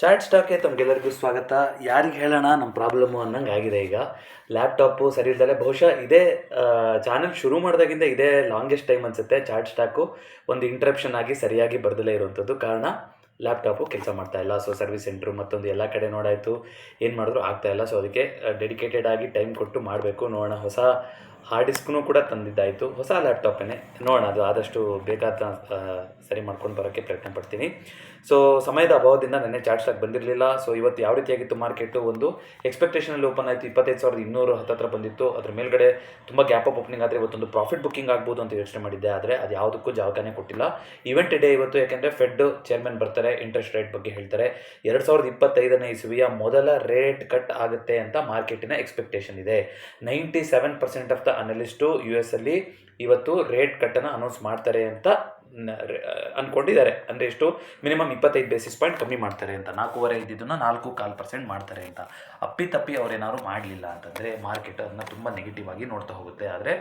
Chat ಸ್ಟಾಕ್ಗೆ ತಮಗೆಲ್ಲರಿಗೂ ಸ್ವಾಗತ. ಯಾರಿಗೆ ಹೇಳೋಣ ನಮ್ಮ ಪ್ರಾಬ್ಲಮ್ಮು ಅನ್ನಂಗೆ ಆಗಿದೆ ಈಗ. ಲ್ಯಾಪ್ಟಾಪು ಸರಿ ಇಲ್ದಲೆ ಬಹುಶಃ ಇದೇ ಚಾನಲ್ ಶುರು ಮಾಡಿದಾಗಿಂದ ಇದೇ ಲಾಂಗೆಸ್ಟ್ ಟೈಮ್ ಅನಿಸುತ್ತೆ ಚಾಟ್ ಸ್ಟಾಕು ಒಂದು ಇಂಟ್ರಪ್ಷನ್ ಆಗಿ ಸರಿಯಾಗಿ ಬರ್ದಲೇ ಇರುವಂಥದ್ದು. ಕಾರಣ ಲ್ಯಾಪ್ಟಾಪು ಕೆಲಸ ಮಾಡ್ತಾಯಿಲ್ಲ. ಸೊ ಸರ್ವಿಸ್ ಸೆಂಟ್ರು ಮತ್ತೊಂದು ಎಲ್ಲ ಕಡೆ ನೋಡಾಯಿತು, ಏನು ಮಾಡಿದ್ರು ಆಗ್ತಾಯಿಲ್ಲ. ಸೊ ಅದಕ್ಕೆ ಡೆಡಿಕೇಟೆಡ್ ಆಗಿ ಟೈಮ್ ಕೊಟ್ಟು ಮಾಡಬೇಕು. ನೋಡೋಣ, ಹೊಸ ಹಾರ್ಡ್ ಡಿಸ್ಕ್ನೂ ಕೂಡ ತಂದಿದ್ದಾಯಿತು, ಹೊಸ ಲ್ಯಾಪ್ಟಾಪೇ. ನೋಡೋಣ, ಅದು ಆದಷ್ಟು ಬೇಕಾದ ಸರಿ ಮಾಡ್ಕೊಂಡು ಬರೋಕ್ಕೆ ಪ್ರಯತ್ನ ಪಡ್ತೀನಿ. ಸೊ ಸಮಯದ ಅಭಾವದಿಂದ ನೆನ್ನೆ ಚಾಟ್ ಸ್ಟಾಕ್ ಬಂದಿರಲಿಲ್ಲ. ಸೊ ಇವತ್ತು ಯಾವ ರೀತಿಯಾಗಿತ್ತು ಮಾರ್ಕೆಟು, ಒಂದು ಎಕ್ಸ್ಪೆಕ್ಟೇಷನಲ್ಲಿ ಓಪನ್ ಆಯಿತು, 25,200 ಹತ್ತಿರ ಬಂದಿತ್ತು. ಅದ್ರ ಮೇಲ್ಗಡೆ ತುಂಬ ಗ್ಯಾಪ್ ಅಪ್ ಓಪನಿಂಗ್ ಆದರೆ ಇವತ್ತೊಂದು ಪ್ರಾಫಿಟ್ ಬುಕ್ಕಿಂಗ್ ಆಗ್ಬೋದು ಅಂತ ಯೋಚನೆ ಮಾಡಿದ್ದೆ. ಆದರೆ ಅದು ಯಾವುದಕ್ಕೂ ಜಾವಕಾನೇ ಕೊಟ್ಟಿಲ್ಲ. ಇವೆಂಟ್ ಡೇ ಇವತ್ತು, ಯಾಕೆಂದರೆ ಫೆಡ್ ಚೇರ್ಮನ್ ಬರ್ತಾರೆ, ಇಂಟ್ರೆಸ್ಟ್ ರೇಟ್ ಬಗ್ಗೆ ಹೇಳ್ತಾರೆ. 2025ನೇ ಇಸವಿಯ ಮೊದಲ ರೇಟ್ ಕಟ್ ಆಗುತ್ತೆ ಅಂತ ಮಾರ್ಕೆಟಿನ ಎಕ್ಸ್ಪೆಕ್ಟೇಷನ್ ಇದೆ. 97% ಆಫ್ ದ ಅನಲಿಸ್ಟು US ಅಲ್ಲಿ ಇವತ್ತು ರೇಟ್ ಕಟ್ಟನ್ನು ಅನೌನ್ಸ್ ಮಾಡ್ತಾರೆ ಅಂತ ಅಂದ್ಕೊಂಡಿದ್ದಾರೆ. ಅಂದರೆ ಎಷ್ಟು, ಮಿನಿಮಮ್ 25 ಬೇಸಿಸ್ ಪಾಯಿಂಟ್ ಕಮ್ಮಿ ಮಾಡ್ತಾರೆ ಅಂತ. 4.25 ಇದ್ದಿದ್ದನ್ನು 4.25% ಮಾಡ್ತಾರೆ ಅಂತ. ಅಪ್ಪಿತಪ್ಪಿ ಅವರೇನಾದ್ರು ಮಾಡಲಿಲ್ಲ ಅಂತಂದರೆ ಮಾರ್ಕೆಟ್ ಅದನ್ನು ತುಂಬ ನೆಗೆಟಿವ್ ಆಗಿ ನೋಡ್ತಾ ಹೋಗುತ್ತೆ. ಆದರೆ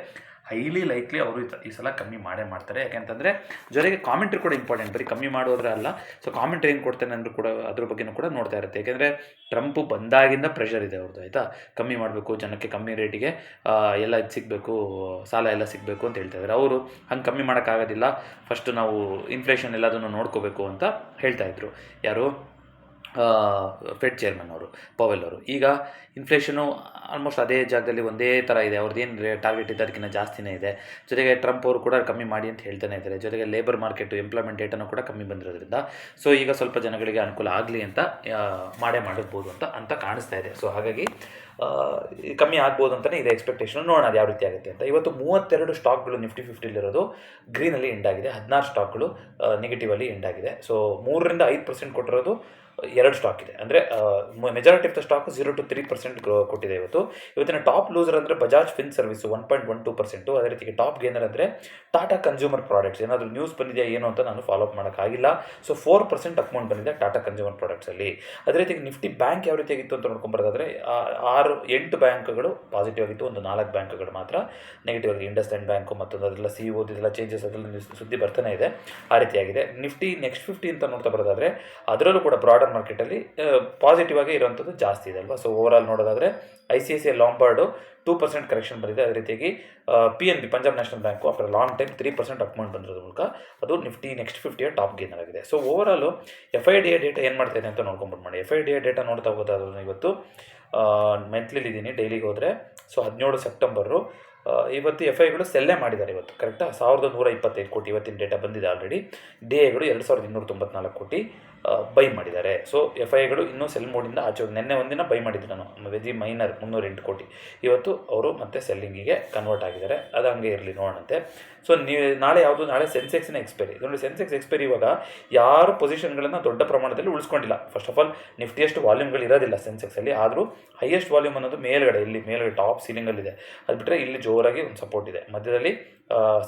ಹೈಲಿ ಲೈಕ್ಲಿ ಅವರು ಈ ಸಲ ಕಮ್ಮಿ ಮಾಡೇ ಮಾಡ್ತಾರೆ. ಯಾಕೆಂತಂದರೆ ಜೊತೆಗೆ ಕಾಮೆಂಟ್ರಿ ಕೂಡ ಇಂಪಾರ್ಟೆಂಟ್, ಬರೀ ಕಮ್ಮಿ ಮಾಡೋದ್ರೆ ಅಲ್ಲ. ಸೊ ಕಾಮೆಂಟ್ರಿ ಏನು ಕೊಡ್ತಾನೆ ಅಂದರೂ ಕೂಡ ಅದ್ರ ಬಗ್ಗೆನೂ ಕೂಡ ನೋಡ್ತಾ ಇರುತ್ತೆ. ಯಾಕೆಂದರೆ ಟ್ರಂಪು ಬಂದಾಗಿಂದ ಪ್ರೆಷರ್ ಇದೆ ಅವ್ರದ್ದು, ಆಯಿತಾ. ಕಮ್ಮಿ ಮಾಡಬೇಕು, ಜನಕ್ಕೆ ಕಮ್ಮಿ ರೇಟಿಗೆ ಎಲ್ಲ ಇದು ಸಿಗಬೇಕು, ಸಾಲ ಎಲ್ಲ ಸಿಗಬೇಕು ಅಂತ ಹೇಳ್ತಾ ಇದ್ದಾರೆ. ಅವರು ಹಂಗೆ ಕಮ್ಮಿ ಮಾಡೋಕ್ಕಾಗೋದಿಲ್ಲ, ಫಸ್ಟು ನಾವು ಇನ್ಫ್ಲೇಷನ್ ಎಲ್ಲದನ್ನು ನೋಡ್ಕೋಬೇಕು ಅಂತ ಹೇಳ್ತಾಯಿದ್ರು. ಯಾರು, ಫೆಡ್ ಚೇರ್ಮನ್ ಅವರು, ಪವೆಲ್ ಅವರು. ಈಗ ಇನ್ಫ್ಲೇಷನು ಆಲ್ಮೋಸ್ಟ್ ಅದೇ ಜಾಗದಲ್ಲಿ ಒಂದೇ ಥರ ಇದೆ. ಅವ್ರದ್ದು ಏನು ಟಾರ್ಗೆಟ್ ಇದೆ ಅದಕ್ಕಿಂತ ಜಾಸ್ತಿನೇ ಇದೆ. ಜೊತೆಗೆ ಟ್ರಂಪ್ ಅವರು ಕೂಡ ಕಮ್ಮಿ ಮಾಡಿ ಅಂತ ಹೇಳ್ತಾನೆ ಇದ್ದಾರೆ. ಜೊತೆಗೆ ಲೇಬರ್ ಮಾರ್ಕೆಟು, ಎಂಪ್ಲಾಯ್ಮೆಂಟ್ ಡೇಟನ್ನು ಕೂಡ ಕಮ್ಮಿ ಬಂದಿರೋದ್ರಿಂದ ಸೊ ಈಗ ಸ್ವಲ್ಪ ಜನಗಳಿಗೆ ಅನುಕೂಲ ಆಗಲಿ ಅಂತ ಮಾಡಿರ್ಬೋದು ಅಂತ ಕಾಣಿಸ್ತಾ ಇದೆ. ಸೊ ಹಾಗಾಗಿ ಕಮ್ಮಿ ಆಗ್ಬೋದು ಅಂತಲೇ ಇದೆ ಎಕ್ಸ್ಪೆಕ್ಟೇಷನ್. ನೋಡೋಣ ಅದು ಯಾವ ರೀತಿ ಆಗುತ್ತೆ ಅಂತ. ಇವತ್ತು 32 ಸ್ಟಾಕ್ಗಳು ನಿಫ್ಟಿ 50 ಗ್ರೀನಲ್ಲಿ ಎಂಡ್ ಆಗಿದೆ. 16 ಸ್ಟಾಕ್ಗಳು ನೆಗೆಟಿವಲ್ಲಿ ಎಂಡ್ ಆಗಿದೆ. ಸೊ 3-5% ಕೊಟ್ಟಿರೋದು 2 ಸ್ಟಾಕ್ ಇದೆ. ಅಂದರೆ majority of the stock 0 to 3% ಕೊಟ್ಟಿದೆ ಇವತ್ತು. ಇವತ್ತಿನ ಟಾಪ್ ಲೂಸರ್ ಅಂದರೆ ಬಜಾಜ್ ಫಿನ್ ಸರ್ವಿಸು 1.12%. ಅದೇ ರೀತಿಗೆ ಟಾಪ್ ಗೇನರ್ ಅಂದರೆ ಟಾಟಾ ಕನ್ಸ್ಯೂಮರ್ ಪ್ರಾಡಕ್ಟ್ಸ್. ಏನಾದರೂ ನ್ಯೂಸ್ ಬಂದಿದೆಯಾ ಏನು ಅಂತ ನಾನು ಫಾಲೋ ಅಪ್ ಮಾಡೋಕ್ಕಾಗಿಲ್ಲ. ಸೊ 4% ಅಪ್ ಬಂದಿದೆ ಟಾಟಾ ಕನ್ಸ್ಯೂಮರ್ ಪ್ರಾಡಕ್ಟ್ಸಲ್ಲಿ. ಅದೇ ರೀತಿಗೆ ನಿಫ್ಟಿ ಬ್ಯಾಂಕ್ ಯಾವ ರೀತಿಯಾಗಿತ್ತು ಅಂತ ನೋಡ್ಕೊಂಬರೋದಾದರೆ 8 ಬ್ಯಾಂಕ್ಗಳು ಪಾಸಿಟಿವ್ ಆಗಿತ್ತು, ಒಂದು 4 ಬ್ಯಾಂಕ್ಗಳು ಮಾತ್ರ ನೆಗೆಟಿವ್ ಆಗಿದೆ. ಇಂಡಸ್ಲ್ಯಾಂಡ್ ಬ್ಯಾಂಕು ಮತ್ತೊಂದು ಅದೆಲ್ಲ CEO ಇದೆಲ್ಲ ಚೇಂಜಸ್ ಅದೆಲ್ಲ ಸುದ್ದಿ ಬರ್ತಾನೆ ಇದೆ. ಆ ರೀತಿಯಾಗಿದೆ. ನಿಫ್ಟಿ ನೆಕ್ಸ್ಟ್ 50 ಅಂತ ನೋಡ್ತಾ ಬರೋದಾದರೆ ಅದರಲ್ಲೂ ಕೂಡ ಬ್ರಾಡರ್ ಮಾರ್ಕೆಟಲ್ಲಿ ಪಾಸಿಟಿವ್ ಆಗಿ ಇರುವಂಥದ್ದು ಜಾಸ್ತಿ ಇದೆ ಅಲ್ವಾ. ಸೊ ಓವರಾಲ್ ನೋಡೋದಾದರೆ ICICI ಲಾಂಬಾರ್ಡು 2% ಕರೆಕ್ಷನ್ ಬಂದಿದೆ. ಅದೇ ರೀತಿಯಾಗಿ PNB Punjab national bank after long time 3% up ಬಂದಿರೋದ್ರ ಮೂಲಕ ಅದು ನಿಫ್ಟಿ ನೆಕ್ಸ್ಟ್ 50ಯ ಟಾಪ್ ಗೇನರ್ ಆಗಿದೆ. ಸೊ ಓವರಾಲು FIDA ಡೇಟಾ ಏನು ಮಾಡ್ತಾ ಇದೆ ಅಂತ ನೋಡ್ಕೊಂಡ್ಬಿಟ್ಟು ಮಾಡಿ. FIDA ಡೇಟಾ ನೋಡ್ತಾ ಹೋಗೋದಾದ್ರೆ ಇವತ್ತು ಮಂತ್ಲಿಲಿದ್ದೀನಿ, ಡೈಲಿಗೆ ಹೋದರೆ ಸೊ 17 ಸೆಪ್ಟೆಂಬರು ಇವತ್ತು FIಗಳು ಸೆಲ್ಲೇ ಮಾಡಿದ್ದಾರೆ ಇವತ್ತು, ಕರೆಕ್ಟಾ. 1,125 ಕೋಟಿ ಇವತ್ತಿನ ಡೇಟಾ ಬಂದಿದೆ ಆಲ್ರೆಡಿ. DIಗಳು 2,294 ಕೋಟಿ ಬೈ ಮಾಡಿದ್ದಾರೆ. ಸೊ FIಗಳು ಇನ್ನೂ ಸೆಲ್ ಮೋಡಿಂದ ಆಚೆ. ನೆನ್ನೆ ಒಂದಿನ ಬೈ ಮಾಡಿದ್ರು ನಾನು ವೆಜಿ ಮೈನರ್ 308 ಕೋಟಿ. ಇವತ್ತು ಅವರು ಮತ್ತೆ ಸೆಲ್ಲಿಂಗಿಗೆ ಕನ್ವರ್ಟ್ ಆಗಿದ್ದಾರೆ. ಅದು ಹಂಗೆ ಇರಲಿ, ನೋಡೋಣಂತೆ. ಸೊ ನಾಳೆ ಯಾವುದು, ನಾಳೆ ಸೆನ್ಸೆಕ್ಸ್ನ ಎಕ್ಸ್ಪೈರಿ. ನೋಡಿ, ಸೆನ್ಸೆಕ್ಸ್ ಎಕ್ಸ್ಪೈರಿ ಇವಾಗ ಯಾರು ಪೊಸಿಷನ್ಗಳನ್ನು ದೊಡ್ಡ ಪ್ರಮಾಣದಲ್ಲಿ ಉಳಿಸ್ಕೊಂಡಿಲ್ಲ. ಫಸ್ಟ್ ಆಫ್ ಆಲ್ ನಿಫ್ಟಿಯಷ್ಟು ವಾಲ್ಯೂಮ್ಗಳು ಇರೋದಿಲ್ಲ ಸೆನ್ಸೆಕ್ಸಲ್ಲಿ, ಆದರೂ ಹೈಯೆಸ್ಟ್ ವಾಲ್ಯೂಮ್ ಅನ್ನೋದು ಮೇಲ್ಗಡೆ, ಇಲ್ಲಿ ಮೇಲ್ಗಡೆ ಟಾಪ್ ಸೀಲಿಂಗಲ್ಲಿದೆ. ಅದು ಬಿಟ್ಟರೆ ಇಲ್ಲಿ ಜೋರಾಗಿ ಒಂದು ಸಪೋರ್ಟ್ ಇದೆ. ಮಧ್ಯದಲ್ಲಿ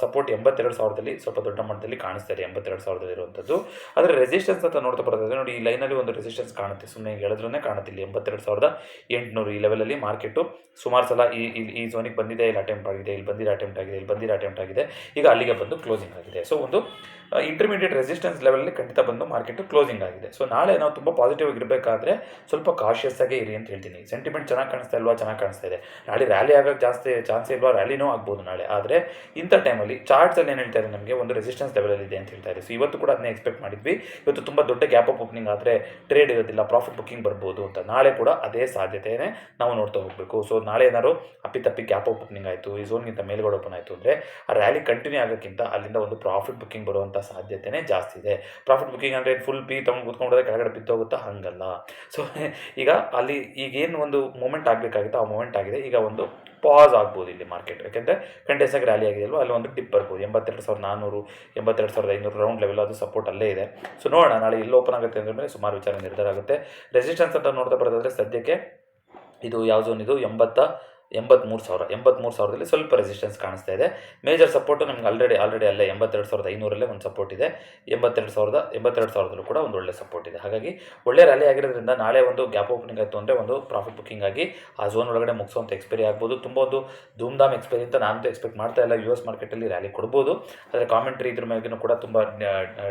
ಸಪೋರ್ಟ್ 82,000ದಲ್ಲಿ ಸ್ವಲ್ಪ ದೊಡ್ಡ ಮಟ್ಟದಲ್ಲಿ ಕಾಣಿಸ್ತಾರೆ, 82,000 ಇರುವಂಥದ್ದು. ಆದರೆ ರೆಸಿಸ್ಟೆನ್ಸ್ ಅಂತ ನೋಡ್ತಾ ಬರೋದಾದ್ರೆ ನೋಡಿ, ಈ ಲೈನಲ್ಲಿ ಒಂದು ರೆಸಿಸ್ಟೆನ್ಸ್ ಕಾಣುತ್ತೆ, ಸುಮ್ಮನೆ ಹೇಳಿದ್ರೂ ಕಾಣುತ್ತೆ. ಇಲ್ಲಿ 82,800 ಈ ಲೆವೆಲಲ್ಲಿ ಮಾರ್ಕೆಟು ಸುಮಾರು ಸಲ ಈ ಝೋನಿಗೆ ಬಂದಿದೆ, ಇಲ್ಲಿ ಅಟೆಂಪ್ಟ್ ಆಗಿದೆ, ಇಲ್ಲಿ ಬಂದಿರೋ ಅಟೆಂಪ್ಟ್ ಆಗಿದೆ, ಇಲ್ಲಿ ಬಂದಿರೋ ಅಟೆಂಪ್ಟ್ ಆಗಿದೆ, ಈಗ ಅಲ್ಲಿಗೆ ಬಂದು ಕ್ಲೋಸಿಂಗ್ ಆಗಿದೆ. ಸೊ ಒಂದು ಇಂಟರ್ಮೀಡಿಯೇಟ್ ರೆಸಿಸ್ಟೆನ್ಸ್ ಲೆವೆಲಲ್ಲಿ ಖಂಡಿತ ಬಂದು ಮಾರ್ಕೆಟು ಕ್ಲೋಸಿಂಗ್ ಆಗಿದೆ. ಸೊ ನಾಳೆ ನಾವು ತುಂಬ ಪಾಸಿಟಿವ್ ಆಗಿರಬೇಕಾದ್ರೆ ಸ್ವಲ್ಪ ಕಾಷಿಯಸ್ ಆಗೇ ಇರಿ ಅಂತ ಹೇಳ್ತೀನಿ. ಸೆಂಟಿಮೆಂಟ್ ಚೆನ್ನಾಗಿ ಕಾಣಿಸ್ತಾ ಇಲ್ವಾ, ಚೆನ್ನಾಗಿ ಕಾಣಿಸ್ತಾ ಇದೆ. ನಾಳೆ ರ್ಯಾಲಿ ಆಗೋಕ್ಕೆ ಜಾಸ್ತಿ ಚಾನ್ಸ್ ಇಲ್ವಾ, ರ್ಯಾಲಿನೂ ಆಗ್ಬೋದು ನಾಳೆ. ಆದರೆ ಇಂಥ ಟೈಮಲ್ಲಿ ಚಾರ್ಟ್ಸಲ್ಲಿ ಏನು ಹೇಳ್ತಾರೆ, ನಮಗೆ ಒಂದು ರೆಸಿಸ್ಟೆನ್ಸ್ ಲೆವೆಲಲ್ಲಿ ಇದೆ ಅಂತ ಹೇಳ್ತಾರೆ. ಸೊ ಇವತ್ತು ಕೂಡ ಅದನ್ನೇ ಎಕ್ಸ್ಪೆಕ್ಟ್ ಮಾಡಿದ್ವಿ. ಇವತ್ತು ತುಂಬ ದೊಡ್ಡ ಗ್ಯಾಪ್ ಅಪ್ ಓಪನಿಂಗ್ ಆದರೆ ಟ್ರೇಡ್ ಇರೋದಿಲ್ಲ, ಪ್ರಾಫಿಟ್ ಬುಕ್ಕಿಂಗ್ ಬರ್ಬೋದು ಅಂತ. ನಾಳೆ ಕೂಡ ಅದೇ ಸಾಧ್ಯತೆಯೇ ನಾವು ನೋಡ್ತಾ ಹೋಗಬೇಕು. ಸೊ ನಾಳೆ ಏನಾದ್ರು ಅಪ್ಪಿತಪ್ಪಿ ಗ್ಯಾಪ್ ಅಪ್ ಓಪನಿಂಗ್ ಆಯಿತು, ಈ ಝೋನ್ಗಿಂತ ಮೇಲ್ಗಡೆ ಓಪನ್ ಆಯಿತು ಅಂದರೆ ಆ ರ್ಯಾಲಿ ಕಂಟಿನ್ಯೂ ಆಗೋಕ್ಕಿಂತ ಅಲ್ಲಿಂದ ಒಂದು ಪ್ರಾಫಿಟ್ ಬುಕ್ಕಿಂಗ್ ಬರುವಂಥ ಸಾಧ್ಯತೆಯೇ ಜಾಸ್ತಿ ಇದೆ. ಪ್ರಾಫಿಟ್ ಬುಕ್ಕಿಂಗ್ ಅಂದರೆ ಫುಲ್ ತೊಗೊಂಡು ಕೂತ್ಕೊಂಡ್ರೆ ಕೆಳಗಡೆ ಬಿದ್ದೋಗುತ್ತಾ, ಹಂಗಲ್ಲ. ಸೊ ಈಗ ಅಲ್ಲಿ ಈಗೇನು ಒಂದು ಮೂಮೆಂಟ್ ಆಗಬೇಕಾಗಿತ್ತು, ಆ ಮೂಮೆಂಟ್ ಆಗಿದೆ. ಈಗ ಒಂದು ಪಾಸ್ ಆಗ್ಬೋದು ಇಲ್ಲಿ ಮಾರ್ಕೆಟ್, ಯಾಕೆಂದರೆ ಕಂಟಿನ್ಯೂಸ್ ಆಗಿ ರ್ಯಾಲಿ ಆಗಿದೆ ಅಲ್ವಾ. ಅಲ್ಲಿ ಒಂದು ಡಿಪ್ ಬರ್ಬೋದು. 82,400, 82,500 ರೌಂಡ್ ಲೆವೆಲ್, ಅದು ಸಪೋರ್ಟ್ ಅಲ್ಲೇ ಇದೆ. ಸೊ ನೋಡೋಣ ನಾಳೆ ಎಲ್ಲಿ ಓಪನ್ ಆಗುತ್ತೆ ಅಂದರೆ ಸುಮಾರು ವಿಚಾರ ನಿರ್ಧಾರ ಆಗುತ್ತೆ. ರೆಸಿಸ್ಟೆನ್ಸ್ ಅಂತ ನೋಡ್ತಾ ಬರೋದಾದರೆ ಸದ್ಯಕ್ಕೆ ಇದು ಯಾವ ಝೋನ್, ಇದು 83,000 ಸ್ವಲ್ಪ ರೆಸಿಸ್ಟೆನ್ಸ್ ಕಾಣಿಸ್ತಾ ಇದೆ. ಮೇಜರ್ ಸಪೋರ್ಟು ನಮ್ಗೆ ಆಲ್ರೆಡಿ ಅಲ್ಲೇ 82,500 ಒಂದು ಸಪೋರ್ಟ್ ಇದೆ. 82,000 ಕೂಡ ಒಂದು ಒಳ್ಳೆ ಸಪೋರ್ಟ್ ಇದೆ. ಹಾಗಾಗಿ ಒಳ್ಳೆ ರ್ಯಾಲಿ ಆಗಿರೋದ್ರಿಂದ ನಾಳೆ ಒಂದು ಗ್ಯಾಪ್ ಓಪನಿಂಗ್ ಆಯಿತು ಅಂದರೆ ಒಂದು ಪ್ರಾಫಿಟ್ ಬುಕ್ಕಿಂಗ್ ಆಗಿ ಆ ಝೋನ್ ಒಳಗಡೆ ಮುಗಿಸೋಂಥ ಎಕ್ಸ್ಪೈರಿ ಆಗ್ಬೋದು. ತುಂಬ ಒಂದು ಧೂಮ್ಧಾಮ್ ಎಕ್ಸ್ಪೈರಿ ಅಂತ ನಾನಂತೂ ಎಕ್ಸ್ಪೆಕ್ಟ್ ಮಾಡ್ತಾ ಇಲ್ಲ. US ಮಾರ್ಕೆಟಲ್ಲಿ ರ್ಯಾಲಿ ಕೊಡ್ಬೋದು, ಆದರೆ ಕಾಮೆಂಟ್ರಿ ಇದ್ರ ಮೇಲೆಗೂ ಕೂಡ ತುಂಬ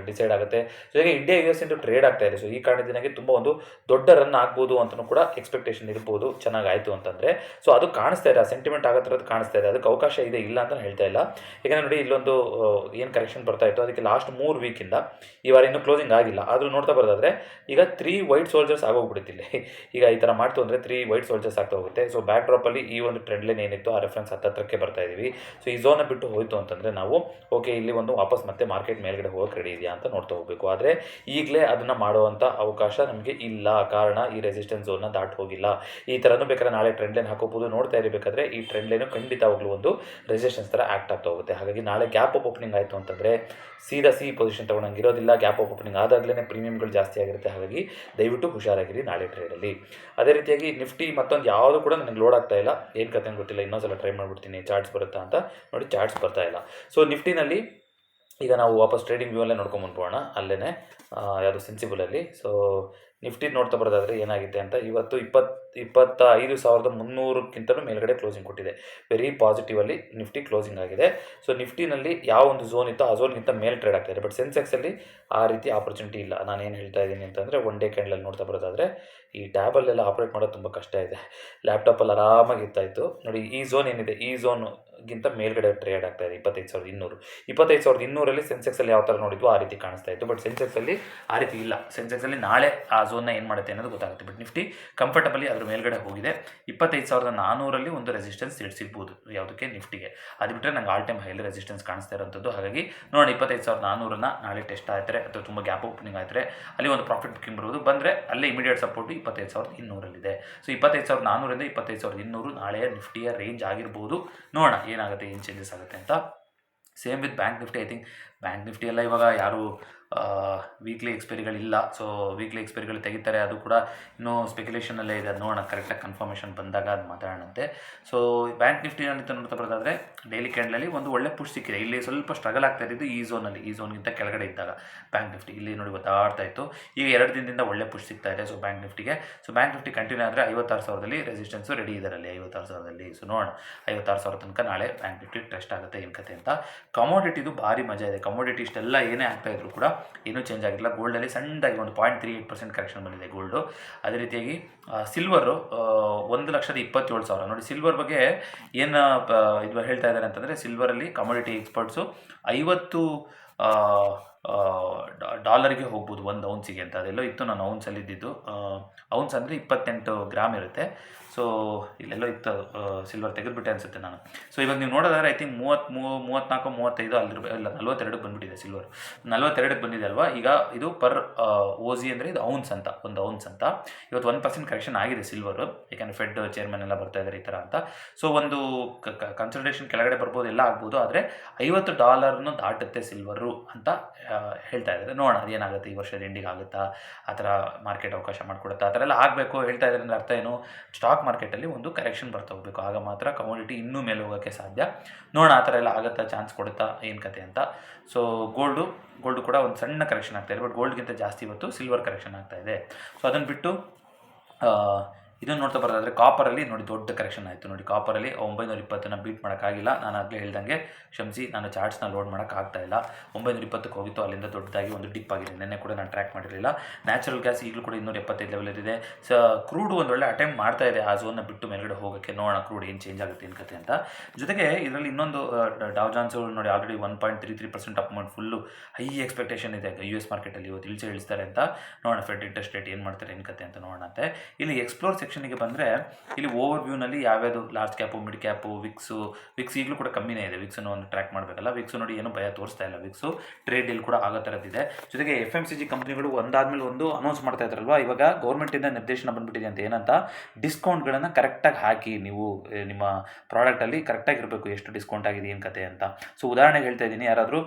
ಡಿಸೈಡ್ ಆಗುತ್ತೆ. ಜೊತೆಗೆ ಇಂಡಿಯಾ US ಇಂಟು ಟ್ರೇಡ್ ಆಗ್ತಾ ಇದೆ. ಸೊ ಈ ಕಾರಣದಿಂದಾಗಿ ತುಂಬ ಒಂದು ದೊಡ್ಡ ರನ್ ಆಗ್ಬೋದು ಅಂತಲೂ ಕೂಡ ಎಕ್ಸ್ಪೆಕ್ಟೇಷನ್ ಇರ್ಬೋದು, ಚೆನ್ನಾಗಾಯಿತು ಅಂತಂದರೆ. ಸೊ ಅದು ಕಾಣಿಸ್ತಾ ಇದೆ, ಆ ಸೆಂಟಿಮೆಂಟ್ ಆಗೋ ಥರದ್ದು ಕಾಣಿಸ್ತಾ ಇದೆ. ಅದಕ್ಕೆ ಅವಕಾಶ ಇದೆ, ಇಲ್ಲ ಅಂತ ಹೇಳ್ತಾ ಇಲ್ಲ. ಯಾಕಂದರೆ ನೋಡಿ, ಇಲ್ಲೊಂದು ಏನು ಕರೆಕ್ಷನ್ ಬರ್ತಾ ಇತ್ತು, ಅದಕ್ಕೆ ಲಾಸ್ಟ್ 3 ವೀಕಿಂದ ಈ ವಾರ ಇನ್ನೂ ಕ್ಲೋಸಿಂಗ್ ಆಗಿಲ್ಲ. ಆದರೂ ನೋಡ್ತಾ ಬರೋದಾದರೆ ಈಗ 3 ವೈಟ್ ಸೋಲ್ಜರ್ಸ್ ಆಗೋಗ್ಬಿಡುತ್ತಿಲ್ಲ. ಈಗ ಈ ಥರ ಮಾಡ್ತು ಅಂದರೆ 3 ವೈಟ್ ಸೋಲ್ಜರ್ಸ್ ಆಗ್ತಾ ಹೋಗುತ್ತೆ. ಸೊ ಬ್ಯಾಕ್ ಡ್ರಾಪಲ್ಲಿ ಈ ಒಂದು ಟ್ರೆಂಡ್ ಲೈನ್ ಏನಿತ್ತು ಆ ರೆಫರೆನ್ಸ್ ಹತ್ತತ್ರಕ್ಕೆ ಬರ್ತಾ ಇದ್ದೀವಿ. ಸೊ ಈ ಝೋನ ಬಿಟ್ಟು ಹೋಯಿತು ಅಂತಂದರೆ ನಾವು ಓಕೆ, ಇಲ್ಲಿ ಒಂದು ವಾಪಸ್ ಮತ್ತೆ ಮಾರ್ಕೆಟ್ ಮೇಲ್ಗಡೆ ಹೋಗೋಕೆ ರೆಡಿ ಇದೆಯಾ ಅಂತ ನೋಡ್ತಾ ಹೋಗಬೇಕು. ಆದರೆ ಈಗಲೇ ಅದನ್ನು ಮಾಡುವಂಥ ಅವಕಾಶ ನಮಗೆ ಇಲ್ಲ, ಕಾರಣ ಈ ರೆಸಿಸ್ಟೆನ್ಸ್ ಝೋನ್ನ ದಾಟ್ ಹೋಗಿಲ್ಲ. ಈ ಥರನೂ ಬೇಕಾದ್ರೆ ನಾಳೆ ಟ್ರೆಂಡ್ ಲೈನ್ ಹಾಕೋಬೋದು. ನೋಡ್ತಾ ಇರಬೇಕಾದ್ರೆ ಈ ಟ್ರೆಂಡ್ ಲೈನು ಖಂಡಿತವಾಗ್ಲೂ ಒಂದು ರೆಸಿಸ್ಟೆನ್ಸ್ ಥರ ಆ್ಯಕ್ಟ್ ಆಗ್ತಾ ಹೋಗುತ್ತೆ. ಹಾಗಾಗಿ ನಾಳೆ ಗ್ಯಾಪ್ ಅಪ್ ಓಪನಿಂಗ್ ಆಯಿತು ಅಂತಂದರೆ ಸೀದಾ ಪೊಸಿಷನ್ ತೊಗೊಳಂಗೆ ಇರೋದಿಲ್ಲ. ಗ್ಯಾಪ್ ಅಪ್ ಓಪನಿಂಗ್ ಆದಾಗಲೇ ಪ್ರೀಮಿಯಮ್ಗಳು ಜಾಸ್ತಿ ಆಗಿರುತ್ತೆ. ಹಾಗಾಗಿ ದಯವಿಟ್ಟು ಹುಷಾರಾಗಿರಿ ನಾಳೆ ಟ್ರೇಡಲ್ಲಿ. ಅದೇ ರೀತಿಯಾಗಿ ನಿಫ್ಟಿ ಮತ್ತೊಂದು ಯಾವುದು ಕೂಡ ನನಗೆ ಲೋಡ್ ಆಗ್ತಾ ಇಲ್ಲ, ಏನು ಕತೆ ಗೊತ್ತಿಲ್ಲ. ಇನ್ನೊಂದ್ಸಲ ಟ್ರೈ ಮಾಡಿಬಿಡ್ತೀನಿ ಚಾರ್ಟ್ಸ್ ಬರುತ್ತಾ ಅಂತ. ನೋಡಿ, ಚಾರ್ಟ್ಸ್ ಬರ್ತಾ ಇಲ್ಲ. ಸೊ ನಿಫ್ಟಿನಲ್ಲಿ ಈಗ ನಾವು ವಾಪಸ್ ಟ್ರೇಡಿಂಗ್ ವ್ಯೂ ಅಲ್ಲೇ ನೋಡ್ಕೊಂಬಂದ್ಬೋಣ, ಅಲ್ಲೇ ಯಾವುದು ಸೆನ್ಸಿಬಲಲ್ಲಿ. ಸೊ ನಿಫ್ಟಿ ನೋಡ್ತಾ ಬರೋದಾದರೆ ಏನಾಗಿದೆ ಅಂತ, ಇವತ್ತು 25,300ಕ್ಕಿಂತಲೂ ಮೇಲ್ಗಡೆ ಕ್ಲೋಸಿಂಗ್ ಕೊಟ್ಟಿದೆ. ವೆರಿ ಪಾಸಿಟಿವಲ್ಲಿ ನಿಫ್ಟಿ ಕ್ಲೋಸಿಂಗ್ ಆಗಿದೆ. ಸೊ ನಿಫ್ಟಿನಲ್ಲಿ ಯಾವ ಒಂದು ಝೋನ್ ಇತ್ತೋ ಆ ಝೋನ್ಗಿಂತ ಮೇಲೆ ಟ್ರೇಡ್ ಆಗ್ತಾಯಿದೆ. ಬಟ್ ಸೆನ್ಸೆಕ್ಸಲ್ಲಿ ಆ ರೀತಿ ಆಪರ್ಚುನಿಟಿ ಇಲ್ಲ. ನಾನು ಏನು ಹೇಳ್ತಾ ಇದ್ದೀನಿ ಅಂತಂದರೆ, ಒನ್ ಡೇ ಕ್ಯಾಂಡಲಲ್ಲಿ ನೋಡ್ತಾ ಬರೋದಾದರೆ ಈ ಟ್ಯಾಬಲ್ಲೆಲ್ಲ ಆಪ್ರೇಟ್ ಮಾಡೋದು ತುಂಬ ಕಷ್ಟ ಇದೆ. ಲ್ಯಾಪ್ಟಾಪಲ್ಲಿ ಆರಾಮಾಗಿ ಇರ್ತಾಯಿತ್ತು. ನೋಡಿ, ಈ ಝೋನ್ ಏನಿದೆ, ಈ ಝೋನ್ಗಿಂತ ಮೇಲ್ಗಡೆ ಟ್ರೇಡ್ ಆಗ್ತಾಯಿದೆ 25,200 ಸೆನ್ಸೆಕ್ಸಲ್ಲಿ ಯಾವ ಥರ ನೋಡಿದ್ವು ಆ ರೀತಿ ಕಾಣಿಸ್ತಾ ಇತ್ತು. ಬಟ್ ಸೆನ್ಸೆಕ್ಸಲ್ಲಿ ಆ ರೀತಿ ಇಲ್ಲ. ಸೆನ್ಸೆಕ್ಸಲ್ಲಿ ನಾಳೆ ಆ ಝೋನ್ನ ಏನು ಮಾಡುತ್ತೆ ಅನ್ನೋದು ಗೊತ್ತಾಗುತ್ತೆ. ಬಟ್ ನಿಫ್ಟಿ ಕಂಫರ್ಟಬಲಿ ಅದ್ರ ಮೇಲ್ಗಡೆ ಹೋಗಿದೆ. 25,400 ಒಂದು ರೆಸಿಸ್ಟೆನ್ಸ್ ಸಿಗ್ಬೋದು ಯಾವುದಕ್ಕೆ, ನಿಫ್ಟಿಗೆ. ಅದು ಬಿಟ್ಟರೆ ನಂಗೆ ಆಲ್ ಟೈಮ್ ಹೈಲಿ ರೆಸಿಸ್ಟೆನ್ಸ್ ಕಾಣಿಸ್ತಾ ಇರೋಂಥದ್ದು. ಹಾಗಾಗಿ ನೋಡೋಣ, 25,400 ನಾಳೆ ಟೆಸ್ಟ್ ಆಯ್ತಾರೆ ಅಥವಾ ತುಂಬ ಗ್ಯಾಪ್ ಓಪನಿಂಗ್ ಆಯ್ತಾರೆ ಅಲ್ಲಿ ಒಂದು ಪ್ರಾಫಿಟ್ ಬುಕ್ಕಿಂಗ್ ಬರೋದು. ಬಂದರೆ ಅಲ್ಲೇ ಇಮಿಡಿಯೇಟ್ ಸಪೋರ್ಟು 25,200 ಸೊ 25,400 25,200 ನಾಳೆಯ ನಿಫ್ಟಿಯ ರೇಂಜ್ ಆಗಿರ್ಬೋದು. ನೋಡೋಣ ಏನಾಗುತ್ತೆ, ಏನು ಚೇಂಜಸ್ ಆಗುತ್ತೆ ಅಂತ. Same with bank Nifty. I think bank Nifty ಎಲ್ಲ ಇವಾಗ ಯಾರು ವೀಕ್ಲಿ ಎಕ್ಸ್ಪೈರಿಗಳಿಲ್ಲ. ಸೊ ವೀಕ್ಲಿ ಎಕ್ಸ್ಪೈರಿಗಳು ತೆಗಿತಾರೆ, ಅದು ಕೂಡ ಇನ್ನೂ ಸ್ಪೆಕ್ಯುಲೇಷನಲ್ಲೇ ಇದೆ. ಅದು ನೋಡೋಣ, ಕರೆಕ್ಟಾಗಿ ಕನ್ಫರ್ಮೇಷನ್ ಬಂದಾಗ ಅದು ಮಾತಾಡೋಣಂತೆ. ಸೊ ಬ್ಯಾಂಕ್ ನಿಫ್ಟಿನಲ್ಲಿ ನೋಡ್ತಾ ಬರೋದಾದರೆ ಡೈಲಿ ಕ್ಯಾಂಡಲಲ್ಲಿ ಒಂದು ಒಳ್ಳೆ ಪುಷ್ ಸಿಕ್ಕಿದೆ. ಇಲ್ಲಿ ಸ್ವಲ್ಪ ಸ್ಟ್ರಗಲ್ ಆಗ್ತಾ ಇದ್ದು ಈ ಝೋನಲ್ಲಿ, ಈ ಝೋನ್ಗಿಂತ ಕೆಳಗಡೆ ಇದ್ದಾಗ ಬ್ಯಾಂಕ್ ನಿಫ್ಟಿ ಇಲ್ಲಿ ನೋಡಿ ಗೊತ್ತಾಡ್ತಾ ಇತ್ತು. ಈಗ 2 ದಿನದಿಂದ ಒಳ್ಳೆ ಪುಷ್ ಸಿಗ್ತಾ ಇದೆ. ಸೊ ಬ್ಯಾಂಕ್ ನಿಫ್ಟಿಗೆ. ಸೊ ಬ್ಯಾಂಕ್ ನಿಫ್ಟಿ ಕಂಟಿನ್ಯೂ ಆದರೆ 56,000 ರೆಸಿಸ್ಟೆನ್ಸು ರೆಡಿ ಇದರಲ್ಲಿ 56,000. ಸೊ ನೋಡೋಣ 56,000 ತನಕ ನಾಳೆ ಬ್ಯಾಂಕ್ ನಿಫ್ಟಿ ಟೆಸ್ಟ್ ಆಗುತ್ತೆ ಏನು ಕತೆ ಅಂತ. ಕಮೋಡಿಟಿದು ಭಾರಿ ಮಜಾ ಇದೆ. ಕಮೋಡಿಟಿ ಇಷ್ಟೆಲ್ಲ ಏನೇ ಆಗ್ತಾ ಇದ್ರು ಕೂಡ ಏನೂ ಚೇಂಜ್ ಆಗಿಲ್ಲ. ಗೋಲ್ಡಲ್ಲಿ ಸಣ್ಣದಾಗಿ ಒಂದು 0.38% ಕರೆಕ್ಷನ್ ಬಂದಿದೆ ಗೋಲ್ಡು. ಅದೇ ರೀತಿಯಾಗಿ ಸಿಲ್ವರು 1,27,000. ನೋಡಿ, ಸಿಲ್ವರ್ ಬಗ್ಗೆ ಏನು ಇದು ಹೇಳ್ತಾ ಇದ್ದಾರೆ ಅಂತಂದರೆ, ಸಿಲ್ವರಲ್ಲಿ ಕಮೋಡಿಟಿ ಎಕ್ಸ್ಪರ್ಟ್ಸು 50 ಡಾಲರ್ಗೆ ಹೋಗ್ಬೋದು 1 ಔನ್ಸಿಗೆ ಅಂತ. ಅದೆಲ್ಲೋ ಇತ್ತು, ನಾನು ಔನ್ಸಲ್ಲಿ ಇದ್ದಿದ್ದು. ಔನ್ಸ್ ಅಂದರೆ 28 ಗ್ರಾಮ್ ಇರುತ್ತೆ. ಸೊ ಇಲ್ಲೆಲ್ಲೋ ಇತ್ತು, ಸಿಲ್ವರ್ ತೆಗೆದುಬಿಟ್ಟೆ ಅನಿಸುತ್ತೆ ನಾನು. ಸೊ ಇವಾಗ ನೀವು ನೋಡೋದಾದ್ರೆ ಐ ಥಿಂಕ್ 34, 35 ಅಲ್ಲಿರ್ಬೇಕು, ಇಲ್ಲ 42 ಬಂದುಬಿಟ್ಟಿದೆ ಸಿಲ್ವರ್. 42 ಬಂದಿದೆ ಅಲ್ವಾ. ಈಗ ಇದು ಪರ್ OZ ಅಂದರೆ ಇದು ಔನ್ಸ್ ಅಂತ, 1 ಔನ್ಸ್ ಅಂತ. ಇವತ್ತು 1% ಕರೆಕ್ಷನ್ ಆಗಿದೆ ಸಿಲ್ವರು, ಯಾಕೆಂದರೆ ಫೆಡ್ ಚೇರ್ಮನ್ ಎಲ್ಲ ಬರ್ತಾ ಇದ್ದಾರೆ ಈ ಥರ ಅಂತ. ಸೊ ಒಂದು ಕನ್ಸಲ್ಟೇಷನ್ ಕೆಳಗಡೆ ಬರ್ಬೋದು, ಎಲ್ಲ ಆಗ್ಬೋದು. ಆದರೆ $50 ದಾಟುತ್ತೆ ಸಿಲ್ವರು ಅಂತ ಹೇಳ್ತಾ ಇದ್ದಾರೆ. ನೋಡೋಣ ಅದೇನಾಗುತ್ತೆ, ಈ ವರ್ಷದ ಎಂಡಿಗೆ ಆಗುತ್ತಾ, ಆ ಥರ ಮಾರ್ಕೆಟ್ ಅವಕಾಶ ಮಾಡಿಕೊಡುತ್ತಾ, ಆ ಥರ ಎಲ್ಲ ಆಗಬೇಕು ಹೇಳ್ತಾ ಇದ್ದಾರೆ. ಅಂದರೆ ಅರ್ಥ ಏನು, ಸ್ಟಾಕ್ ಮಾರ್ಕೆಟಲ್ಲಿ ಒಂದು ಕರೆಕ್ಷನ್ ಬರ್ತಾ ಹೋಗಬೇಕು, ಆಗ ಮಾತ್ರ ಕಮೋಡಿಟಿ ಇನ್ನೂ ಮೇಲೆ ಹೋಗೋಕ್ಕೆ ಸಾಧ್ಯ. ನೋಡೋಣ ಆ ಥರ ಎಲ್ಲ ಆಗುತ್ತಾ, ಚಾನ್ಸ್ ಕೊಡುತ್ತಾ, ಏನು ಕತೆ ಅಂತ. ಸೊ ಗೋಲ್ಡು ಕೂಡ ಒಂದು ಸಣ್ಣ ಕರೆಕ್ಷನ್ ಆಗ್ತಾಯಿದೆ. ಬಟ್ ಗೋಲ್ಡ್ಗಿಂತ ಜಾಸ್ತಿ ಇವತ್ತು ಸಿಲ್ವರ್ ಕರೆಕ್ಷನ್ ಆಗ್ತಾಯಿದೆ. ಸೊ ಅದನ್ನು ಬಿಟ್ಟು ಇದನ್ನು ನೋಡ್ತಾ ಬರೋದಾದರೆ ಕಾಪರಲ್ಲಿ ನೋಡಿ ದೊಡ್ಡ ಕರೆಕ್ಷನ್ ಆಯಿತು. ನೋಡಿ, ಕಾಪರಲ್ಲಿ 920 ಬೀಟ್ ಮಾಡೋಕ್ಕಾಗಿಲ್ಲ. ನಾನು ಆಗಲೇ ಹೇಳ್ದಂಗೆ ಕ್ಷಮಿಸಿ, ನಾನು ಚಾರ್ಟ್ಸ್ನ ಲೋಡ್ ಮಾಡೋಕ್ಕಾಗ್ತಾ ಇಲ್ಲ. 920ಕ್ಕೆ ಹೋಗಿತ್ತು, ಅಲ್ಲಿಂದ ದೊಡ್ಡದಾಗಿ ಒಂದು ಡಿಪ್ ಆಗಿದೆ. ನಿನ್ನೆ ಕೂಡ ನಾನು ಟ್ರ್ಯಾಕ್ ಮಾಡಿರಲಿಲ್ಲ. ನ್ಯಾಚುರಲ್ ಗ್ಯಾಸ್ ಈಗಲೂ ಕೂಡ 275 ಲೆವೆಲ್ ಇದೆ. ಸೊ ಕ್ರೂಡ್ ಒಂದು ಒಳ್ಳೆ ಅಟೆಂಪ್ಟ್ ಮಾಡ್ತಾ ಇದೆ ಆ ಝೋನ್ನ ಬಿಟ್ಟು ಮೇಲ್ಗಡೆ ಹೋಗೋಕ್ಕೆ. ನೋಡೋಣ ಕ್ರೂಡ್ ಏನು ಚೇಂಜ್ ಆಗುತ್ತೆ ಏನು ಕತೆ ಅಂತ. ಜೊತೆಗೆ ಇದರಲ್ಲಿ ಇನ್ನೊಂದು ಡಾವ್ ಜಾನ್ಸ್ ನೋಡಿ ಆಲ್ರೆಡಿ 1.33% ಅಪ್ ಮಾಡಿ ಫುಲ್ಲು ಹೈ ಎಕ್ಸ್ಪೆಕ್ಟೇಷನ್ ಇದೆ US ಮಾರ್ಕೆಟಲ್ಲಿ. ಇವತ್ತು ಇಳಿಸ್ತಾರೆ ಅಂತ. ನೋಡೋಣ ಫೆಡ್ ಇಂಟ್ರೆಸ್ಟ್ ರೇಟ್ ಏನು ಮಾಡ್ತಾರೆ ಏನು ಕತೆ ಅಂತ ನೋಡೋಣ ಅಂತೆ. ಇಲ್ಲಿ ಎಕ್ಸ್ಪ್ಲೋರ್ ಸೆಕ್ಷನ್ಗೆ ಬಂದರೆ ಇಲ್ಲಿ ಓವರ್ ವ್ಯೂನಲ್ಲಿ ಯಾವ್ಯಾವುದು large cap, mid cap, VIX ಈಗಲೂ ಕೂಡ ಕಮ್ಮಿನೇ ಇದೆ. ವಿಕ್ಸನ್ನು ಒಂದು ಟ್ರ್ಯಾಕ್ ಮಾಡಬೇಕಲ್ಲ. ವಿಕ್ಸ್ ನೋಡಿ ಏನು ಭಯ ತೋರಿಸ್ತಾ ಇಲ್ಲ. ವಿಕ್ಸು ಟ್ರೇಡ್ ಇಲ್ಲಿ ಕೂಡ ಆಗೋ ಥರದ್ದಿದೆ. ಜೊತೆಗೆ FMCG ಕಂಪ್ನಿಗಳು ಒಂದಾದ್ಮೇಲೆ ಒಂದು ಅನೌನ್ಸ್ ಮಾಡ್ತಾ ಇದ್ದಾರಲ್ವ. ಇವಾಗ ಗೌರ್ಮೆಂಟಿಂದ ನಿರ್ದೇಶನ ಬಂದುಬಿಟ್ಟಿದೆ ಅಂತ. ಏನಂತ, ಡಿಸ್ಕೌಂಟ್ಗಳನ್ನು ಕರೆಕ್ಟಾಗಿ ಹಾಕಿ, ನೀವು ನಿಮ್ಮ ಪ್ರಾಡಕ್ಟಲ್ಲಿ ಕರೆಕ್ಟಾಗಿ ಇರಬೇಕು, ಎಷ್ಟು ಡಿಸ್ಕೌಂಟ್ ಆಗಿದೆ ಏನು ಕತೆ ಅಂತ. ಸೊ ಉದಾಹರಣೆಗೆ ಹೇಳ್ತಾ ಇದ್ದೀನಿ, ಯಾರಾದರೂ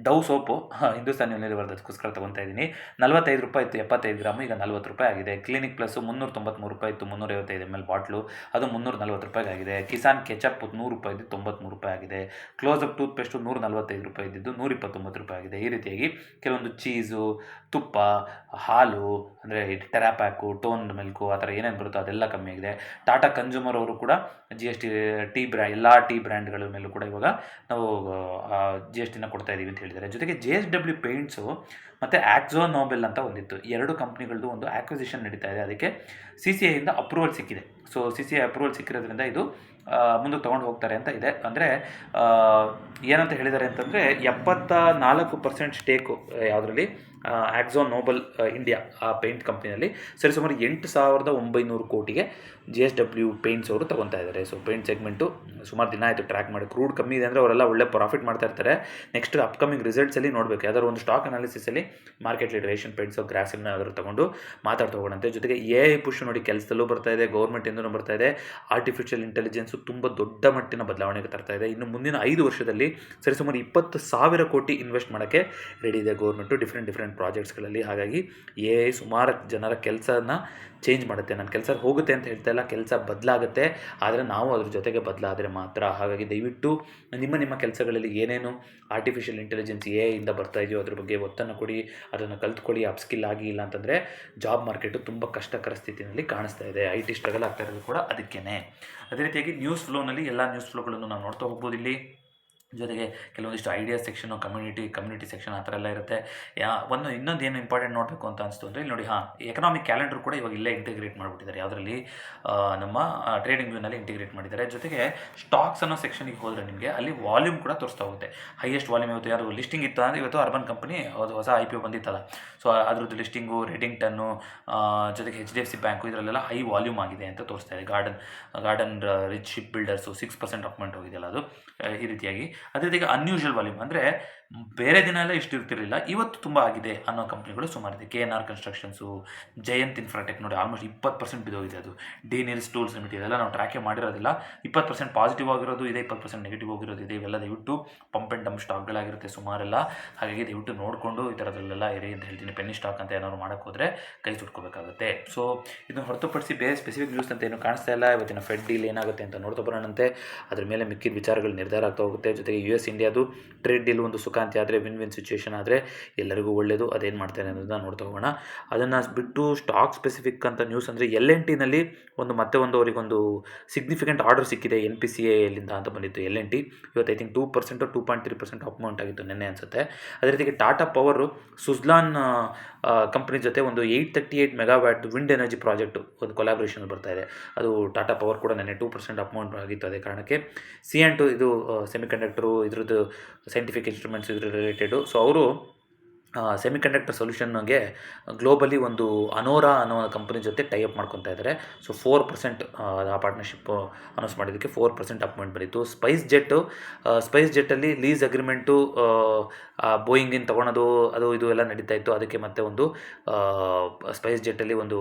ಡವ್ ಸೋಪು ಹಿಂದೂಸ್ತಾನ್ ಯೂನಿಲಿವರ್ ಅದಕ್ಕೋಸ್ಕರ ತೊಗೊತಾ ಇದ್ದೀನಿ, ₹45 ಇತ್ತು 75 ಗ್ರಾಮು, ಈಗ ₹40 ಆಗಿದೆ. ಕ್ಲಿನಿಕ್ ಪ್ಲಸ್ ₹393 ಇತ್ತು, 355 ml ಬಾಟ್ಲು, ಅದು 340 ರೂಪಾಯಿಗೆ ಆಗಿದೆ. ಕಿಸಾನ್ ಕೆಚಪ್ 100 ರೂಪಾಯಿದ್ದು 93 ರೂಪಾಯಿ ಆಗಿದೆ. ಕ್ಲೋಸಪ್ ಟೂತ್ಪೇಸ್ಟು 145 ರೂಪಾಯಿ ಇದ್ದಿದ್ದು 129 ರೂಪಾಯಿ ಆಗಿದೆ. ಈ ರೀತಿಯಾಗಿ ಕೆಲವೊಂದು ಚೀಸು, ತುಪ್ಪ, ಹಾಲು ಅಂದರೆ ಟೆರಾಪ್ಯಾಕು, ಟೋನ್ ಮಿಲ್ಕು ಆ ಥರ ಏನೇನು ಬರುತ್ತೋ ಅದೆಲ್ಲ ಕಮ್ಮಿ ಆಗಿದೆ. ಟಾಟಾ ಕನ್ಸ್ಯೂಮರ್ ಅವರು ಕೂಡ GST ಎಲ್ಲ ಟೀ ಬ್ರ್ಯಾಂಡ್ಗಳ ಮೇಲೂ ಕೂಡ ಇವಾಗ ನಾವು GSTನ ಕೊಡ್ತಾ ಇದ್ದೀವಿ ಅಂತ ಹೇಳಿದ್ದಾರೆ. ಜೊತೆಗೆ JSW ಪೇಂಟ್ಸು ಮತ್ತು ಆಕ್ಸೋ ನೋಬೆಲ್ ಅಂತ ಒಂದಿತ್ತು, ಎರಡು ಕಂಪ್ನಿಗಳದ್ದು ಒಂದು ಆಕ್ವಿಸಿಷನ್ ನಡೀತಾ ಇದೆ. ಅದಕ್ಕೆ CCIಯಿಂದ ಅಪ್ರೂವಲ್ ಸಿಕ್ಕಿದೆ. ಸೊ CCI ಅಪ್ರೂವಲ್ ಸಿಕ್ಕಿರೋದ್ರಿಂದ ಇದು ಮುಂದಕ್ಕೆ ತೊಗೊಂಡು ಹೋಗ್ತಾರೆ ಅಂತ ಇದೆ. ಅಂದರೆ ಏನಂತ ಹೇಳಿದ್ದಾರೆ ಅಂತಂದರೆ 74% ಸ್ಟೇಕು ಯಾವುದರಲ್ಲಿ ಆಕ್ಸೋ ನೋಬಲ್ ಇಂಡಿಯಾ ಆ ಪೇಂಟ್ ಕಂಪ್ನಿನಲ್ಲಿ ಸರಿಸುಮಾರು 8,900 ಕೋಟಿಗೆ JSW ಪೇಂಟ್ಸ್ ಅವರು ತೊಗೊತಾ ಇದ್ದಾರೆ. ಸೊ ಪೇಂಟ್ ಸೆಗ್ಮೆಂಟು ಸುಮಾರು ದಿನ ಆಯಿತು ಟ್ರ್ಯಾಕ್ ಮಾಡಿ. ಕ್ರೂಡ್ ಕಮ್ಮಿ ಇದೆ ಅಂದರೆ ಅವರೆಲ್ಲ ಒಳ್ಳೆ ಪ್ರಾಫಿಟ್ ಮಾಡ್ತಾ ಇರ್ತಾರೆ. ನೆಕ್ಸ್ಟ್ ಅಪ್ಕಮಿಂಗ್ ರಿಸಲ್ಟ್ಸಲ್ಲಿ ನೋಡಬೇಕು, ಯಾವ್ದಾದ್ರು ಒಂದು ಸ್ಟಾಕ್ ಅನಾಲಿಸಿಸಲ್ಲಿ ಮಾರ್ಕೆಟ್ ಲೀಡರ್ ಏಷ್ಯನ್ ಪೇಂಟ್ಸು ಗ್ರಾಫಿಕ್ನ ಯಾವ್ದಾದ್ರು ತೊಗೊಂಡು ಮಾತಾಡ್ತೋಗೋಣಂತೆ. ಜೊತೆಗೆ AI ಪುಷ್ ನೋಡಿ ಕೆಲಸದಲ್ಲೂ ಬರ್ತಾ ಇದೆ, ಗೌರ್ಮೆಂಟಿಂದಲೂ ಬರ್ತಾ ಇದೆ. ಆರ್ಟಿಫಿಷಿಯಲ್ ಇಂಟೆಲಿಜೆನ್ಸು ತುಂಬ ದೊಡ್ಡ ಮಟ್ಟಿನ ಬದಲಾವಣೆಗೆ ತರ್ತಾ ಇದೆ. ಇನ್ನು ಮುಂದಿನ 5 ವರ್ಷದಲ್ಲಿ ಸರಿಸುಮಾರು 20,000 ಕೋಟಿ ಇನ್ವೆಸ್ಟ್ ಮಾಡೋಕ್ಕೆ ರೆಡಿ ಇದೆ ಗೌರ್ಮೆಂಟು ಡಿಫ್ರೆಂಟ್ ಪ್ರಾಜೆಕ್ಟ್ಸ್ಗಳಲ್ಲಿ. ಹಾಗಾಗಿ AI ಸುಮಾರು ಜನರ ಕೆಲಸನ ಚೇಂಜ್ ಮಾಡುತ್ತೆ. ನನ್ನ ಕೆಲಸ ಹೋಗುತ್ತೆ ಅಂತ ಹೇಳ್ತಾ ಇಲ್ಲ, ಕೆಲಸ ಬದಲಾಗುತ್ತೆ, ಆದರೆ ನಾವು ಅದ್ರ ಜೊತೆಗೆ ಬದಲಾದರೆ ಮಾತ್ರ. ಹಾಗಾಗಿ ದಯವಿಟ್ಟು ನಿಮ್ಮ ಕೆಲಸಗಳಲ್ಲಿ ಏನೇನು ಆರ್ಟಿಫಿಷಿಯಲ್ ಇಂಟೆಲಿಜೆನ್ಸ್ AI ಬರ್ತಾ ಇದೆಯೋ ಅದ್ರ ಬಗ್ಗೆ ಒತ್ತನ್ನು ಕೊಡಿ, ಅದನ್ನು ಕಲ್ತ್ಕೊಳ್ಳಿ. ಅಪ್ಸ್ಕಿಲ್ ಆಗಿ ಇಲ್ಲ ಅಂತಂದರೆ ಜಾಬ್ ಮಾರ್ಕೆಟು ತುಂಬ ಕಷ್ಟಕರ ಸ್ಥಿತಿಯಲ್ಲಿ ಕಾಣಿಸ್ತಾ ಇದೆ. IT ಸ್ಟ್ರಗಲ್ ಆಗ್ತಾ ಇರೋದು ಕೂಡ ಅದಕ್ಕೇ. ಅದೇ ರೀತಿಯಾಗಿ ನ್ಯೂಸ್ ಫ್ಲೋನಲ್ಲಿ ಎಲ್ಲ ನ್ಯೂಸ್ ಫ್ಲೋಗಳನ್ನು ನಾವು ನೋಡ್ತಾ ಹೋಗ್ಬೋದು ಇಲ್ಲಿ. ಜೊತೆಗೆ ಕೆಲವೊಂದಿಷ್ಟು ಐಡಿಯಾಸ್ ಸೆಕ್ಷನು, ಕಮ್ಯುನಿಟಿ ಸೆಕ್ಷನ್ ಆ ಥರ ಎಲ್ಲ ಇರುತ್ತೆ. ಇನ್ನೊಂದು ಏನು ಇಂಪಾರ್ಟೆಂಟ್ ನೋಡಬೇಕು ಅಂತ ಅನಿಸ್ತು ಅಂದರೆ ಇಲ್ಲಿ ನೋಡಿ, ಎಕನಾಮಿಕ್ ಕ್ಯಾಲೆಂಡರ್ ಕೂಡ ಇವಾಗ ಇಲ್ಲೇ ಇಂಟಿಗ್ರೇಟ್ ಮಾಡಿಬಿಟ್ಟಿದ್ದಾರೆ. ಯಾವುದರಲ್ಲಿ ನಮ್ಮ ಟ್ರೇಡಿಂಗ್ ವ್ಯೂನಲ್ಲಿ ಇಂಟಿಗ್ರೇಟ್ ಮಾಡಿದ್ದಾರೆ. ಜೊತೆಗೆ ಸ್ಟಾಕ್ಸ್ ಅನ್ನೋ ಸೆಕ್ಷನಿಗೆ ಹೋದರೆ ನಿಮಗೆ ಅಲ್ಲಿ ವಾಲ್ಯೂಮ್ ಕೂಡ ತೋರಿಸ್ತಾ ಹೋಗುತ್ತೆ. ಹೈಯೆಸ್ಟ್ ವಾಲ್ಯೂಮ್ ಇವತ್ತು ಯಾರು ಲಿಸ್ಟಿಂಗ್ ಇತ್ತು ಅಂದರೆ ಇವತ್ತು ಅರ್ಬನ್ ಕಂಪನಿ ಹೊಸ IPO ಬಂದಿತ್ತಲ್ಲ, ಸೊ ಅದ್ರದ್ದು ಲಿಸ್ಟಿಂಗು, ರೆಡಿಂಗ್ಟನ್ನು, ಜೊತೆಗೆ HDFC ಬ್ಯಾಂಕು ಇದರಲ್ಲೆಲ್ಲ ಹೈ ವಾಲ್ಯೂಮ್ ಆಗಿದೆ ಅಂತ ತೋರಿಸ್ತಾ ಇದೆ. ಗಾರ್ಡನ್ ರಿಚ್ ಶಿಪ್ ಬಿಲ್ಡರ್ಸು 6% ಅಪ್ಮೆಂಟ್ ಹೋಗಿದೆಯಲ್ಲ ಅದು. ಈ ರೀತಿಯಾಗಿ ಅದೇ ರೀತಿಯಾಗಿ ಅನ್ಯೂಶುವಲ್ ವಾಲ್ಯೂಮ್ ಅಂದರೆ ಬೇರೆ ದಿನ ಎಲ್ಲ ಇಷ್ಟು ಇರ್ತಿರಲಿಲ್ಲ, ಇವತ್ತು ತುಂಬ ಆಗಿದೆ ಅನ್ನೋ ಕಂಪ್ನಿಗಳು ಸುಮಾರಿದೆ. KNR ಕನ್ಸ್ಟ್ರಕ್ಷನ್ಸು, ಜಯಂತ್ ಇನ್ಫ್ರಾಟೆಕ್ ನೋಡಿ ಆಲ್ಮೋಸ್ಟ್ 20% ಬಿದ್ದೋಗಿದೆ ಅದು. DNILS ಟೂಲ್ಸ್ ಲಿಮಿಟೆಡ್ ಇದೆಲ್ಲ ನಾವು ಟ್ರ್ಯಾಕೇ ಮಾಡಿರೋದಿಲ್ಲ. 20% ಪಾಸಿಟಿವ್ ಆಗಿರೋದು ಇದೆ, 20% ನೆಗೆಟಿವ್ ಆಗಿರೋದು ಇದೆ. ಇವೆಲ್ಲ ದಯವಿಟ್ಟು ಪಂಪ್ ಆ್ಯಂಡ್ ಡಂಪ್ ಸ್ಟಾಕ್ಗಳಾಗಿರುತ್ತೆ ಸುಮಾರೆಲ್ಲ. ಹಾಗಾಗಿ ದಯವಿಟ್ಟು ನೋಡಿಕೊಂಡು ಈ ಥರದಲ್ಲೆಲ್ಲ ಇರಿ ಅಂತ ಹೇಳ್ತೀನಿ. ಪೆನ್ನಿ ಸ್ಟಾಕ್ ಅಂತ ಏನಾದ್ರು ಮಾಡೋಕ್ಕೆ ಹೋದರೆ ಕೈ ಸುಟ್ಕೋಬೇಕಾಗುತ್ತೆ. ಸೊ ಇದನ್ನು ಹೊರತುಪಡಿಸಿ ಬೇರೆ ಸ್ಪೆಸಿಫಿಕ್ ನ್ಯೂಸ್ ಅಂತ ಏನು ಕಾಣಿಸ್ತಾ ಇಲ್ಲ. ಇವತ್ತಿನ ಫೆಡ್ ಡೀಲ್ ಏನಾಗುತ್ತೆ ಅಂತ ನೋಡ್ತಾ ಬರೋಣಂತೆ. ಅದ್ರ ಮೇಲೆ ಮಿಕ್ಕಿದ ವಿಚಾರಗಳು ನಿರ್ಧಾರ ಆಗ್ತಾ ಹೋಗುತ್ತೆ. ಜೊತೆಗೆ US ಇಂಡಿಯಾದು ಟ್ರೇಡ್ ಡೀಲ್ ಒಂದು ಸುಖಾಂತಿ ಆದರೆ, ವಿನ್ ಸಿಚುವೇಷನ್ ಆದರೆ ಎಲ್ಲರಿಗೂ ಒಳ್ಳೆಯದು. ಅದೇನು ಮಾಡ್ತಾರೆ ಅನ್ನೋದನ್ನ ನೋಡ್ತಾ ಹೋಗೋಣ. ಅದನ್ನು ಬಿಟ್ಟು ಸ್ಟಾಕ್ ಸ್ಪೆಸಿಫಿಕ್ ಅಂತ ನ್ಯೂಸ್ ಅಂದರೆ L&Tನಲ್ಲಿ ಒಂದು ಅವರಿಗೊಂದು ಸಿಗ್ನಿಫಿಕೆಂಟ್ ಆರ್ಡರ್ ಸಿಕ್ಕಿದೆ NPCIಲಿಂದ ಅಂತ ಬಂದಿತ್ತು. L&T ಇವತ್ತು ಐ ಥಿಂಕ್ 2% 2.3% ಅಮೌಂಟ್ ಆಗಿತ್ತು ನೆನ್ನೆ ಅನಿಸುತ್ತೆ. ಅದೇ ರೀತಿಗೆ ಟಾಟಾ ಪವರು ಸುಜ್ಲಾನ್ ಕಂಪ್ನಿ ಜೊತೆ ಒಂದು 838 ಮೆಗಾವ್ಯಾಟ್ ವಿಂಡ್ ಎನರ್ಜಿ ಪ್ರಾಜೆಕ್ಟು ಒಂದು ಕೊಲಾಬ್ರೇಷನ್ ಬರ್ತಾ ಇದೆ. ಅದು ಟಾಟಾ ಪವರ್ ಕೂಡ ನೆನ್ನೆ 2% ಅಮೌಂಟ್ ಆಗಿತ್ತು. ಅದೇ ಕಾರಣಕ್ಕೆ C&T ಇದು ಸೆಮಿಕಂಡಕ್ಟರು ಇದ್ರದ್ದು ಸೈಂಟಿಫಿಕ್ ಇನ್ಸ್ಟ್ರೂಮೆಂಟ್ಸ್ ಇದ್ರ ರಿಲೇಟೆಡು. ಸೊ ಅವರು ಸೆಮಿಕಂಡಕ್ಟರ್ ಸೊಲ್ಯೂಷನ್ಗೆ ಗ್ಲೋಬಲಿ ಒಂದು ಅನೋರಾ ಅನ್ನೋ ಕಂಪನಿ ಜೊತೆ ಟೈಅಪ್ ಮಾಡ್ಕೊತಾ ಇದ್ದಾರೆ. ಸೊ 4% ಆ ಪಾರ್ಟ್ನರ್ಶಿಪ್ ಅನೌನ್ಸ್ ಮಾಡಿದ್ದಕ್ಕೆ 4% ಅಪಾಯಿಂಟ್ ಬಂದಿತ್ತು. ಸ್ಪೈಸ್ ಜೆಟ್ಟಲ್ಲಿ ಲೀಸ್ ಅಗ್ರಿಮೆಂಟು ಬೋಯಿಂಗಿನ ತೊಗೊಳೋದು ಅದು ಇದು ಎಲ್ಲ ನಡೀತಾ ಇತ್ತು. ಅದಕ್ಕೆ ಮತ್ತೆ ಒಂದು ಸ್ಪೈಸ್ ಜೆಟ್ಟಲ್ಲಿ ಒಂದು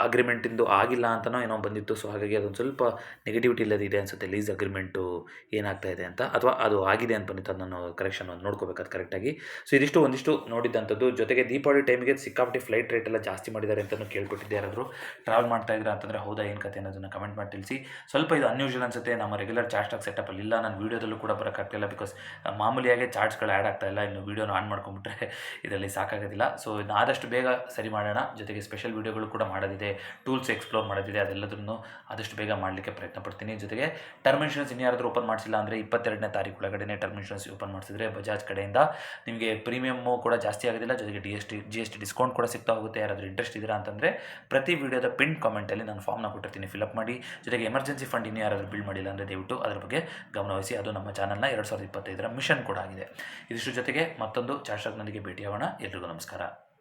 ಅಗ್ರಿಮೆಂಟಿಂದು ಆಗಿಲ್ಲ ಅಂತನೋ ಏನೋ ಬಂದಿತ್ತು. ಸೊ ಹಾಗಾಗಿ ಅದೊಂದು ಸ್ವಲ್ಪ ನೆಗೆಟಿವಿಟಿ ಇಲ್ಲದಿದೆ ಅನಿಸುತ್ತೆ ಲೀಸ್ ಅಗ್ರಿಮೆಂಟು ಏನಾಗ್ತಾ ಇದೆ ಅಂತ, ಅಥವಾ ಅದು ಆಗಿದೆ ಅಂತ ಬಂದಿತ್ತು. ಅದು ನಾನು ಕರೆಕ್ಷನ್ ನೋಡ್ಕೋಬೇಕು ಅದು ಕರೆಕ್ಟಾಗಿ. ಸೊ ಒಂದಿಷ್ಟು ನೋಡಿದ್ದಂಥದ್ದು. ಜೊತೆಗೆ ದೀಪಾವಳಿ ಟೈಮಿಗೆ ಸಿಕ್ಕಾಪಟ್ಟೆ ಫ್ಲೈಟ್ ರೇಟ್ ಎಲ್ಲ ಜಾಸ್ತಿ ಮಾಡಿದ್ದಾರೆ ಅಂತಲೂ ಕೇಳ್ಪಟ್ಟಿದ್ದೆ. ಯಾರಾದರೂ ಟ್ರಾವೆಲ್ ಮಾಡ್ತಾ ಇದ್ದೀರಾ ಅಂತಂದರೆ ಹೌದಾ ಏನು ಕತೆ ಅನ್ನೋದನ್ನು ಕಮೆಂಟ್ ಮಾಡಿ ತಿಳಿಸಿ. ಸ್ವಲ್ಪ ಇದು ಅನ್ಯೂಶುವಲ್ ಅನಿಸುತ್ತೆ. ನಮ್ಮ ರೆಗ್ಯುಲರ್ ಚಾರ್ಟ್ ಸ್ಟಾಕ್ ಸೆಟಪಲ್ಲಿ ಇಲ್ಲ. ನಾನು ವೀಡಿಯೋದಲ್ಲೂ ಕೂಡ ಬರೋಕ್ಕಾಗ್ತಿಲ್ಲ, ಬಿಕಾಸ್ ಮಾಮೂಲಿಯಾಗಿ ಚಾರ್ಟ್ಸ್ಗಳು ಆ್ಯಡ್ ಆಗ್ತಾ ಇಲ್ಲ. ಇನ್ನು ವೀಡಿಯೋನ ಆನ್ ಮಾಡ್ಕೊಂಬಿಟ್ರೆ ಇದರಲ್ಲಿ ಸಾಕಾಗೋದಿಲ್ಲ. ಸೊ ಇದನ್ನ ಆದಷ್ಟು ಬೇಗ ಸರಿ ಮಾಡೋಣ. ಜೊತೆಗೆ ಸ್ಪೆಷಲ್ ವೀಡಿಯೋಗಳು ಕೂಡ ಮಾಡೋದಿದೆ, ಟೂಲ್ಸ್ ಎಕ್ಸ್ಪ್ಲೋರ್ ಮಾಡೋದಿದೆ. ಅದೆಲ್ಲದನ್ನು ಆದಷ್ಟು ಬೇಗ ಮಾಡಲಿಕ್ಕೆ ಪ್ರಯತ್ನ ಪಡ್ತೀನಿ. ಜೊತೆಗೆ ಟರ್ಮ್ ಇನ್ಶೂರೆನ್ಸ್ ಇನ್ಯಾರಾದರೂ ಓಪನ್ ಮಾಡಿಸಿಲ್ಲ ಅಂದರೆ 22ನೇ ತಾರೀಕು ಒಳಗಡೆ ಟರ್ಮ್ ಇನ್ಶೂರೆನ್ಸ್ ಓಪನ್ ಮಾಡಿಸಿದ್ರೆ ಬಜಾಜ್ ಕಡೆಯಿಂದ ನಿಮಗೆ ಪ್ರೀಮಿಯಮ್ಮು ಕೂಡ ಜಾಸ್ತಿ ಆಗೋದಿಲ್ಲ. ಜೊತೆಗೆ GST ಡಿಸ್ಕೌಂಟ್ ಕೂಡ ಸಿಗ್ತಾ ಹೋಗುತ್ತೆ. ಯಾರಾದರೂ ಇಂಟ್ರೆಸ್ಟ್ ಇದ್ದೀರಾ ಅಂತಂದರೆ ಪ್ರತಿ ವೀಡಿಯೋದ ಪಿನ್ ಕಾಮೆಂಟಲ್ಲಿ ನಾನು ಫಾರ್ಮ್ನ ಕೊಟ್ಟಿರ್ತೀನಿ, ಫಿಲಪ್ ಮಾಡಿ. ಜೊತೆಗೆ ಎಮರ್ಜೆನ್ಸಿ ಫಂಡ್ ಇನ್ನೂ ಯಾರಾದರೂ ಬಿಲ್ಡ್ ಮಾಡಿಲ್ಲ ಅಂದರೆ ದಯವಿಟ್ಟು ಅದರ ಬಗ್ಗೆ ಗಮನವಹಿಸಿ. ಅದು ನಮ್ಮ ಚಾನಲ್ನ 2025ರ ಮಿಷನ್ ಕೂಡ ಆಗಿದೆ. ಇದಿಷ್ಟು ಜೊತೆಗೆ ಮತ್ತೊಂದು ಚಾರ್ಟ್ ಸ್ಟಾಕ್ನೊಂದಿಗೆ ಭೇಟಿಯಾಗೋಣ. ಎಲ್ರಿಗೂ ನಮಸ್ಕಾರ.